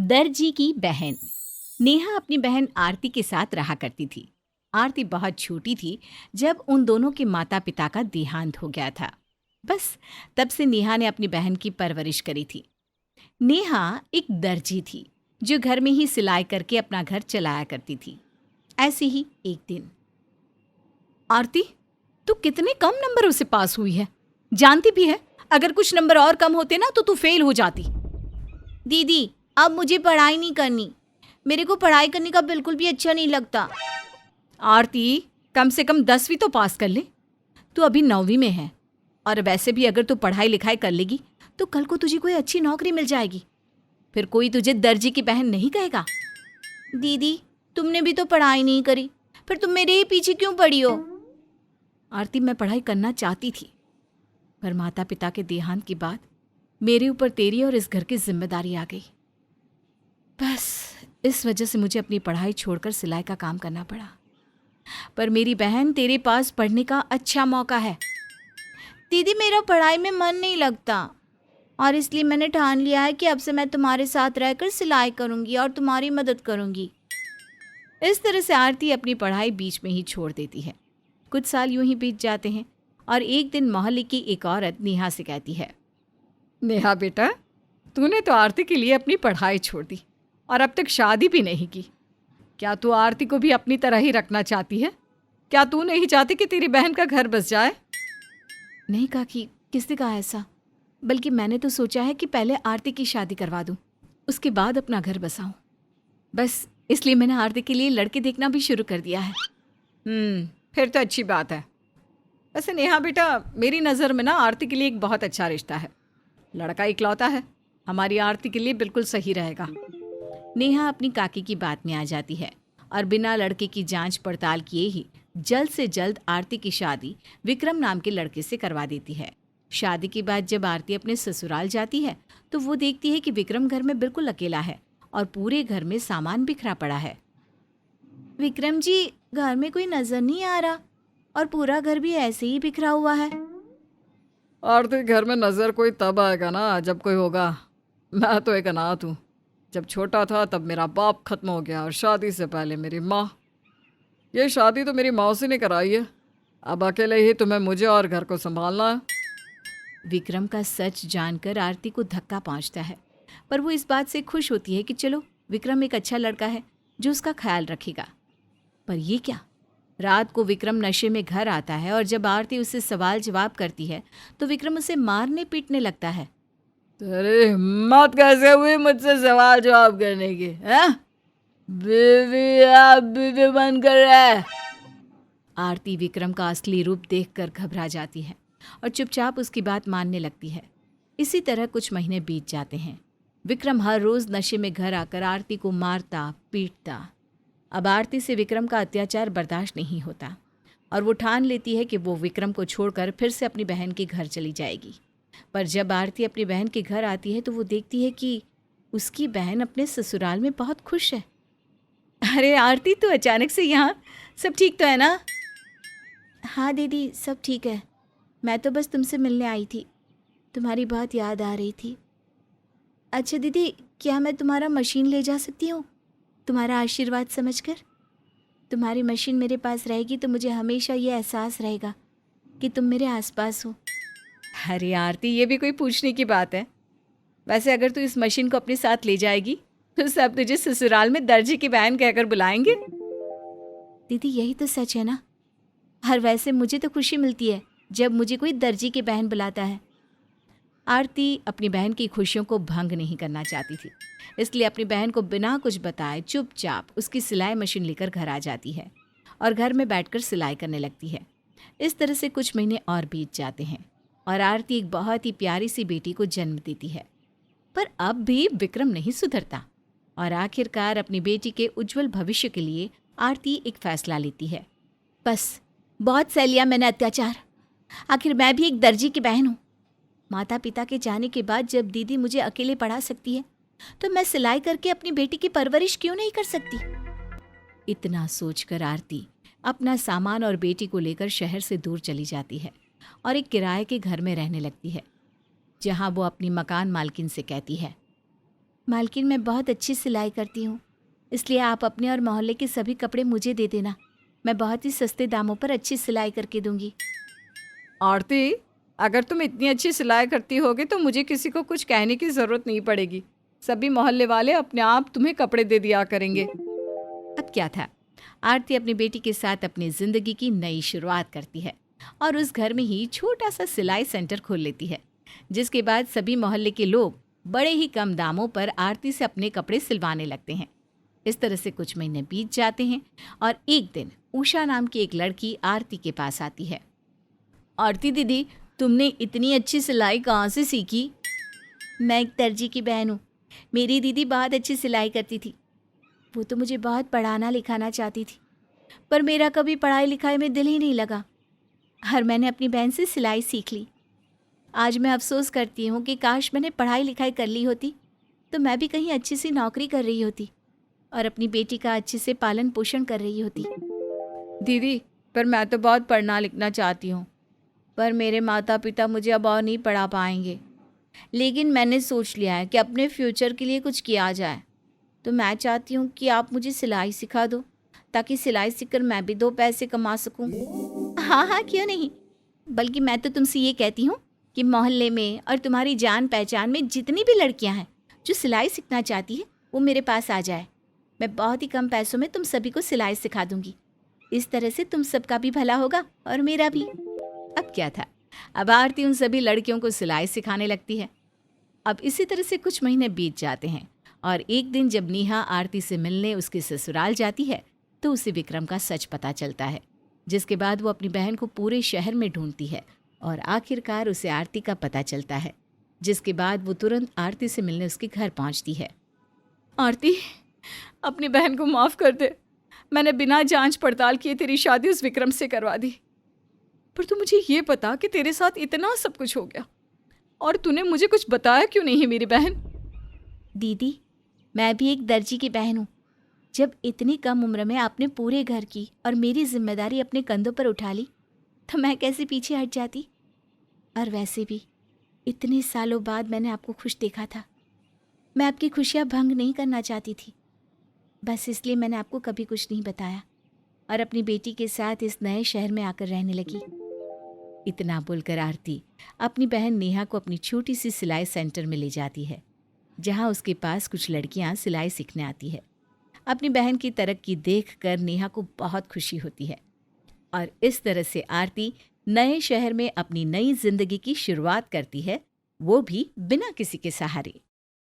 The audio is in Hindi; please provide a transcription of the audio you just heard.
दर्जी की बहन। नेहा अपनी बहन आरती के साथ रहा करती थी। आरती बहुत छोटी थी जब उन दोनों के माता पिता का देहांत हो गया था। बस तब से नेहा ने अपनी बहन की परवरिश करी थी। नेहा एक दर्जी थी जो घर में ही सिलाई करके अपना घर चलाया करती थी। ऐसे ही एक दिन, आरती, तू कितने कम नंबरों से पास हुई है। जानती भी है अगर कुछ नंबर और कम होते ना तो तू फेल हो जाती। दीदी, अब मुझे पढ़ाई नहीं करनी। मेरे को पढ़ाई करने का बिल्कुल भी अच्छा नहीं लगता। आरती, कम से कम 10वीं तो पास कर ले। तू अभी 9वीं में है और वैसे भी अगर तू पढ़ाई लिखाई कर लेगी तो कल को तुझे कोई अच्छी नौकरी मिल जाएगी। फिर कोई तुझे दर्जी की बहन नहीं कहेगा। दीदी, तुमने भी तो पढ़ाई नहीं करी, फिर तुम मेरे ही पीछे क्यों पड़ी हो? आरती, मैं पढ़ाई करना चाहती थी पर माता पिता के देहांत के बाद मेरे ऊपर तेरी और इस घर की जिम्मेदारी आ गई। बस इस वजह से मुझे अपनी पढ़ाई छोड़कर सिलाई का काम करना पड़ा। पर मेरी बहन, तेरे पास पढ़ने का अच्छा मौका है। दीदी, मेरा पढ़ाई में मन नहीं लगता और इसलिए मैंने ठान लिया है कि अब से मैं तुम्हारे साथ रहकर सिलाई करूंगी और तुम्हारी मदद करूंगी। इस तरह से आरती अपनी पढ़ाई बीच में ही छोड़ देती है। कुछ साल यूं ही बीत जाते हैं और एक दिन मोहल्ले की एक औरत नेहा से कहती है, नेहा बेटा, तूने तो आरती के लिए अपनी पढ़ाई छोड़ दी और अब तक शादी भी नहीं की। क्या तू आरती को भी अपनी तरह ही रखना चाहती है? क्या तू नहीं चाहती कि तेरी बहन का घर बस जाए? नहीं काकी, किसने कहा ऐसा? बल्कि मैंने तो सोचा है कि पहले आरती की शादी करवा दूं, उसके बाद अपना घर बसाऊं। बस इसलिए मैंने आरती के लिए लड़के देखना भी शुरू कर दिया है। फिर तो अच्छी बात है। वैसे नेहा बेटा, मेरी नज़र में ना आरती के लिए एक बहुत अच्छा रिश्ता है। लड़का इकलौता है, हमारी आरती के लिए बिल्कुल सही रहेगा। नेहा अपनी काकी की बात में आ जाती है और बिना लड़के की जांच पड़ताल किए ही जल्द से जल्द आरती की शादी विक्रम नाम के लड़के से करवा देती है। शादी के बाद जब आरती अपने ससुराल जाती है तो वो देखती है कि विक्रम घर में बिल्कुल अकेला है और पूरे घर में सामान बिखरा पड़ा है। विक्रम जी, घर में कोई नजर नहीं आ रहा और पूरा घर भी ऐसे ही बिखरा हुआ है। आरती, घर में नज़र कोई तब आएगा ना जब कोई होगा। मैं तो एक अनाथ हूँ। जब छोटा था तब मेरा बाप खत्म हो गया और शादी से पहले मेरी माँ। ये शादी तो मेरी मौसी ने कराई है। अब अकेले ही तुम्हें मुझे और घर को संभालना है। विक्रम का सच जानकर आरती को धक्का पहुंचता है, पर वो इस बात से खुश होती है कि चलो, विक्रम एक अच्छा लड़का है जो उसका ख्याल रखेगा। पर ये क्या, रात को विक्रम नशे में घर आता है और जब आरती उससे सवाल जवाब करती है तो विक्रम उसे मारने पीटने लगता है। तेरी हिम्मत कैसे हुई मुझसे सवाल जवाब करने की? बीवी, आप बीवी बनकर रहे। आरती विक्रम का असली रूप देखकर घबरा जाती है और चुपचाप उसकी बात मानने लगती है। इसी तरह कुछ महीने बीत जाते हैं। विक्रम हर रोज नशे में घर आकर आरती को मारता पीटता। अब आरती से विक्रम का अत्याचार बर्दाश्त नहीं होता और वो ठान लेती है कि वो विक्रम को छोड़कर फिर से अपनी बहन के घर चली जाएगी। पर जब आरती अपनी बहन के घर आती है तो वो देखती है कि उसकी बहन अपने ससुराल में बहुत खुश है। अरे आरती, तू अचानक से यहाँ, सब ठीक तो है ना? हाँ दीदी, सब ठीक है। मैं तो बस तुमसे मिलने आई थी, तुम्हारी बहुत याद आ रही थी। अच्छा दीदी, क्या मैं तुम्हारा मशीन ले जा सकती हूँ, तुम्हारा आशीर्वाद समझकर? तुम्हारी मशीन मेरे पास रहेगी तो मुझे हमेशा ये एहसास रहेगा कि तुम मेरे आसपास हो। अरे आरती, ये भी कोई पूछने की बात है? वैसे अगर तू इस मशीन को अपने साथ ले जाएगी तो सब तुझे ससुराल में दर्जी की बहन कहकर बुलाएंगे। दीदी, यही तो सच है ना। और वैसे मुझे तो खुशी मिलती है जब मुझे कोई दर्जी की बहन बुलाता है। आरती अपनी बहन की खुशियों को भंग नहीं करना चाहती थी, इसलिए अपनी बहन को बिना कुछ बताए चुपचाप उसकी सिलाई मशीन लेकर घर आ जाती है और घर में बैठकर सिलाई करने लगती है। इस तरह से कुछ महीने और बीत जाते हैं और आरती एक बहुत ही प्यारी सी बेटी को जन्म देती है। पर अब भी विक्रम नहीं सुधरता और आखिरकार अपनी बेटी के उज्जवल भविष्य के लिए आरती एक फैसला लेती है। बस, बहुत सह लिया मैंने अत्याचार। आखिर मैं भी एक दर्जी की बहन हूँ। माता पिता के जाने के बाद जब दीदी मुझे अकेले पढ़ा सकती है तो मैं सिलाई करके अपनी बेटी की परवरिश क्यों नहीं कर सकती? इतना सोचकर आरती अपना सामान और बेटी को लेकर शहर से दूर चली जाती है और एक किराए के घर में रहने लगती है, जहाँ वो अपनी मकान मालकिन से कहती है, मालकिन, मैं बहुत अच्छी सिलाई करती हूँ, इसलिए आप अपने और मोहल्ले के सभी कपड़े मुझे दे देना। मैं बहुत ही सस्ते दामों पर अच्छी सिलाई करके दूंगी। आरती, अगर तुम इतनी अच्छी सिलाई करती होगी तो मुझे किसी को कुछ कहने की ज़रूरत नहीं पड़ेगी। सभी मोहल्ले वाले अपने आप तुम्हें कपड़े दे दिया करेंगे। अब क्या था, आरती अपनी बेटी के साथ अपनी जिंदगी की नई शुरुआत करती है और उस घर में ही छोटा सा सिलाई सेंटर खोल लेती है, जिसके बाद सभी मोहल्ले के लोग बड़े ही कम दामों पर आरती से अपने कपड़े सिलवाने लगते हैं। इस तरह से कुछ महीने बीत जाते हैं और एक दिन उषा नाम की एक लड़की आरती के पास आती है। आरती दीदी, तुमने इतनी अच्छी सिलाई कहाँ से सीखी? मैं एक दर्जी की बहन हूँ। मेरी दीदी बहुत अच्छी सिलाई करती थी। वो तो मुझे बहुत पढ़ाना लिखाना चाहती थी, पर मेरा कभी पढ़ाई लिखाई में दिल ही नहीं लगा और मैंने अपनी बहन से सिलाई सीख ली। आज मैं अफसोस करती हूँ कि काश मैंने पढ़ाई लिखाई कर ली होती तो मैं भी कहीं अच्छी सी नौकरी कर रही होती और अपनी बेटी का अच्छे से पालन पोषण कर रही होती। दीदी, पर मैं तो बहुत पढ़ना लिखना चाहती हूँ, पर मेरे माता पिता मुझे अब और नहीं पढ़ा पाएंगे। लेकिन मैंने सोच लिया है कि अपने फ्यूचर के लिए कुछ किया जाए, तो मैं चाहती हूँ कि आप मुझे सिलाई सिखा दो, ताकि सिलाई सीखकर मैं भी 2 पैसे कमा सकूँ। हाँ हाँ, क्यों नहीं। बल्कि मैं तो तुमसे ये कहती हूँ कि मोहल्ले में और तुम्हारी जान पहचान में जितनी भी लड़कियाँ हैं जो सिलाई सीखना चाहती है वो मेरे पास आ जाए। मैं बहुत ही कम पैसों में तुम सभी को सिलाई सिखा दूंगी। इस तरह से तुम सबका भी भला होगा और मेरा भी। अब क्या था, अब आरती उन सभी लड़कियों को सिलाई सिखाने लगती है। अब इसी तरह से कुछ महीने बीत जाते हैं और एक दिन जब नेहा आरती से मिलने उसके ससुराल जाती है तो उसे विक्रम का सच पता चलता है, जिसके बाद वो अपनी बहन को पूरे शहर में ढूंढती है और आखिरकार उसे आरती का पता चलता है, जिसके बाद वो तुरंत आरती से मिलने उसके घर पहुंचती है। आरती, अपनी बहन को माफ़ कर दे। मैंने बिना जांच पड़ताल किए तेरी शादी उस विक्रम से करवा दी, पर तू मुझे ये बता कि तेरे साथ इतना सब कुछ हो गया और तूने मुझे कुछ बताया क्यों नहीं है मेरी बहन? दीदी, मैं भी एक दर्जी की बहन हूँ। जब इतनी कम उम्र में आपने पूरे घर की और मेरी जिम्मेदारी अपने कंधों पर उठा ली तो मैं कैसे पीछे हट जाती। और वैसे भी इतने सालों बाद मैंने आपको खुश देखा था। मैं आपकी खुशियाँ भंग नहीं करना चाहती थी, बस इसलिए मैंने आपको कभी कुछ नहीं बताया और अपनी बेटी के साथ इस नए शहर में आकर रहने लगी। इतना बोलकर आरती अपनी बहन नेहा को अपनी छोटी सी सिलाई सेंटर में ले जाती है, जहां उसके पास कुछ लड़कियां सिलाई सीखने आती है। अपनी बहन की तरक्की देखकर नेहा को बहुत खुशी होती है और इस तरह से आरती नए शहर में अपनी नई जिंदगी की शुरुआत करती है, वो भी बिना किसी के सहारे।